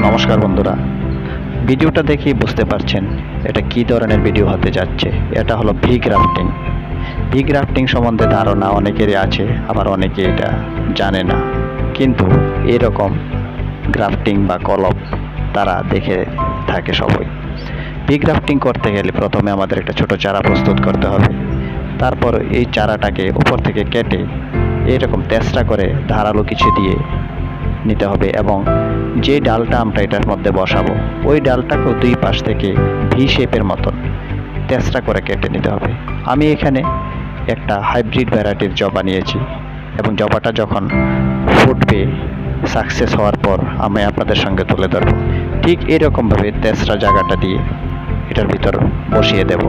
নমস্কার বন্ধুরা, ভিডিওটা দেখেই বুঝতে পারছেন এটা কি ধরনের ভিডিও হতে যাচ্ছে। এটা হলো ভি গ্রাফটিং। ভি গ্রাফটিং সম্বন্ধে ধারণা অনেকেরই আছে, আবার অনেকে এটা জানে না। কিন্তু এরকম গ্রাফটিং বা কলপ তারা দেখে থাকে সবাই। ভি গ্রাফটিং করতে গেলে প্রথমে আমাদের একটা ছোট চারা প্রস্তুত করতে হবে। তারপর এই চারাটাকে উপর থেকে কেটে এরকম তেসরা করে ধারালো কিছু দিয়ে নিতে হবে, এবং যে ডালটা আমরা এটার মধ্যে বসাবো ওই ডালটাকেও দুই পাশ থেকে ভি শেপের মতন তেসরা করে কেটে নিতে হবে। আমি এখানে একটা হাইব্রিড ভ্যারাইটির জবা নিয়েছি, এবং জবাটা যখন ফুটবে সাকসেস হওয়ার পর আমি আপনাদের সঙ্গে তুলে ধরবো। ঠিক এরকমভাবে তেসরা জায়গাটা দিয়ে এটার ভিতর বসিয়ে দেব,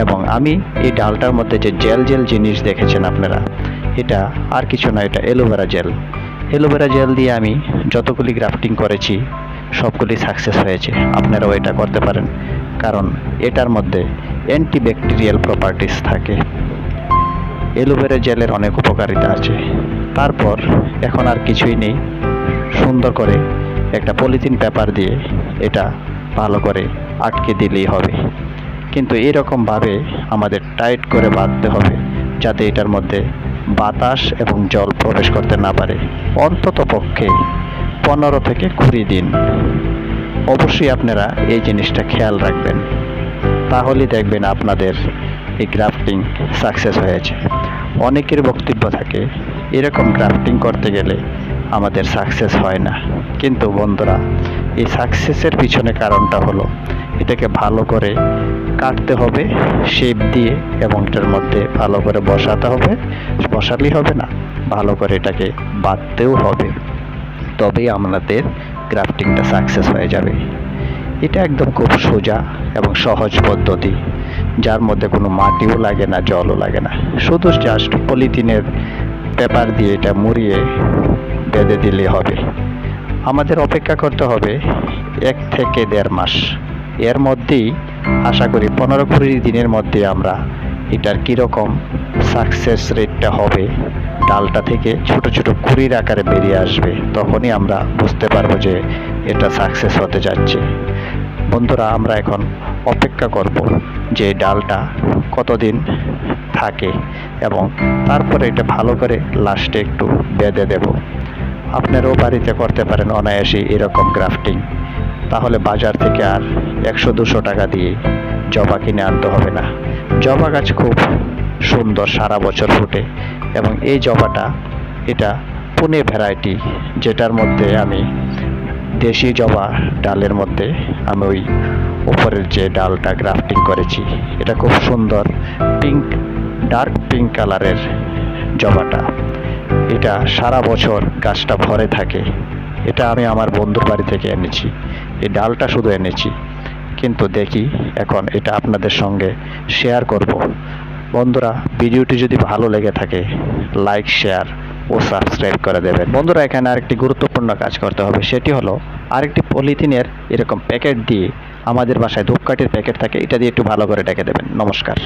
এবং আমি এই ডালটার মধ্যে যে জেল জেল জিনিস দেখেছেন আপনারা, এটা আর কিছু না, এটা অ্যালোভেরা জেল। অ্যালোভেরা জেল দিয়ে আমি যতগুলি গ্রাফটিং করেছি সবগুলি সাকসেস হয়েছে। আপনারাও এটা করতে পারেন, কারণ এটার মধ্যে অ্যান্টিব্যাকটেরিয়াল প্রপার্টিস থাকে। অ্যালোভেরা জেলের অনেক উপকারিতা আছে। তারপর এখন আর কিছুই নেই, সুন্দর করে একটা পলিথিন পেপার দিয়ে এটা ভালো করে আটকে দিলেই হবে। কিন্তু এরকমভাবে আমাদের টাইট করে বাঁধতে হবে যাতে এটার মধ্যে বাতাস এবং জল প্রবেশ করতে না পারে। অন্তত পক্ষে 15 থেকে 20 দিন অবশ্যই আপনারা এই জিনিসটা খেয়াল রাখবেন, তাহলে দেখবেন আপনাদের এই গ্রাফটিং সাকসেস হয়েছে। অনেকের বক্তব্য থাকে এরকম গ্রাফটিং করতে গেলে আমাদের সাকসেস হয় না। কিন্তু বন্ধুরা, এই সাকসেসের পিছনে কারণটা হলো এটাকে ভালো করে কাটতে হবে শেপ দিয়ে, এবং এটার মধ্যে ভালো করে বসাতে হবে। বসালেই হবে না, ভালো করে এটাকে বাঁধতেও হবে, তবেই আমাদের গ্রাফটিংটা সাকসেস হয়ে যাবে। এটা একদম খুব সোজা এবং সহজ পদ্ধতি, যার মধ্যে কোনো মাটিও লাগে না, জলও লাগে না। শুধু জাস্ট পলিথিনের পেপার দিয়ে এটা মুড়িয়ে বেঁধে দিলে হবে। আমাদের অপেক্ষা করতে হবে 1 থেকে 1.5 মাস। এর মধ্যেই আশা করি 15-20 দিনের মধ্যে আমরা এটার কীরকম সাকসেস রেটটা হবে, ডালটা থেকে ছোট ছোট কুড়ির আকারে বেরিয়ে আসবে, তখনই আমরা বুঝতে পারবো যে এটা সাকসেস হতে যাচ্ছে। বন্ধুরা, আমরা এখন অপেক্ষা করব যে ডালটা কতদিন থাকে, এবং তারপরে এটা ভালো করে লাস্টে একটু বেঁধে দেব। আপনারাও বাড়িতে করতে পারেন অনায়াসে এরকম গ্রাফটিং। তাহলে বাজার থেকে আর 100-200 টাকা দিয়ে জবা কিনে আনতে হবে না। জবা গাছ খুব সুন্দর, সারা বছর ফুটে, এবং এই জবাটা এটা পুনে ভ্যারাইটি, যেটার মধ্যে আমি দেশি জবা ডালের মধ্যে আমি ওই উপরের যে ডালটা গ্রাফটিং করেছি, এটা খুব সুন্দর পিঙ্ক, ডার্ক পিঙ্ক কালারের জবাটা। এটা সারা বছর গাছটা ভরে থাকে। এটা আমি আমার বন্ধুর বাড়ি থেকে এনেছি, এই ডালটা শুধু এনেছি, কিন্তু দেখি এখন এটা আপনাদের সঙ্গে শেয়ার করব। বন্ধুরা, ভিডিওটি যদি ভালো লেগে থাকে লাইক, শেয়ার ও সাবস্ক্রাইব করে দেবেন। বন্ধুরা, এখানে আরেকটি গুরুত্বপূর্ণ কাজ করতে হবে, সেটি হলো আরেকটি পলিথিনের এরকম প্যাকেট দিয়ে, আমাদের বাসায় ধূপকাঠির প্যাকেট থাকে, এটা দিয়ে একটু ভালো করে ঢেকে দেবেন। নমস্কার।